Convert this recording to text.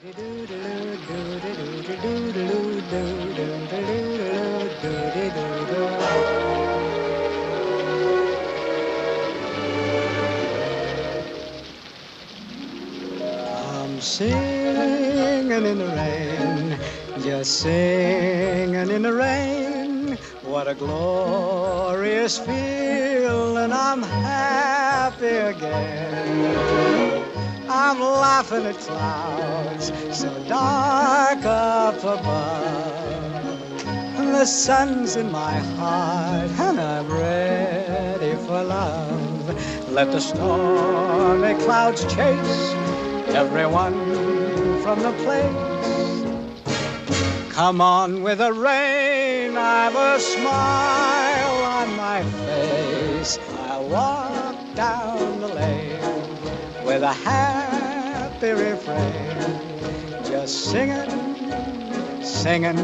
I'm singing in the rain, just singing in the rain. What a glorious feeling, I'm happy again. I'm laughing at clouds so dark up above. And the sun's in my heart and I'm ready for love. Let the stormy clouds chase everyone from the place. Come on with the rain, I've a smile on my face. I'll walk down the lane with a happy refrain, just singing, singing